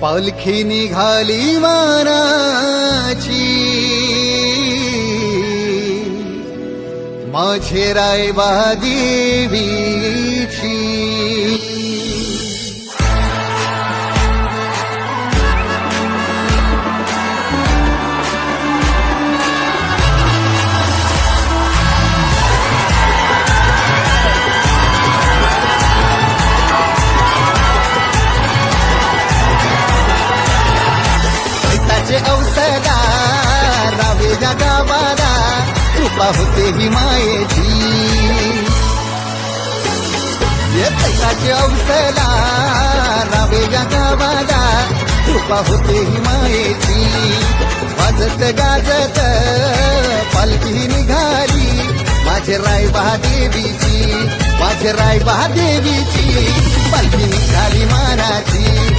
पालखी निघाली मानाची माझे रायबा देवीची औसदा रावे गावाला कृपा होते ही मायेची पैशाचे औसला रावे गावाला कृपा होते ही मायेची वाजत गाजत पालखी निघाली माझे रायबा देवीची माझे रायबा देवीची पालखी निघाली मानाची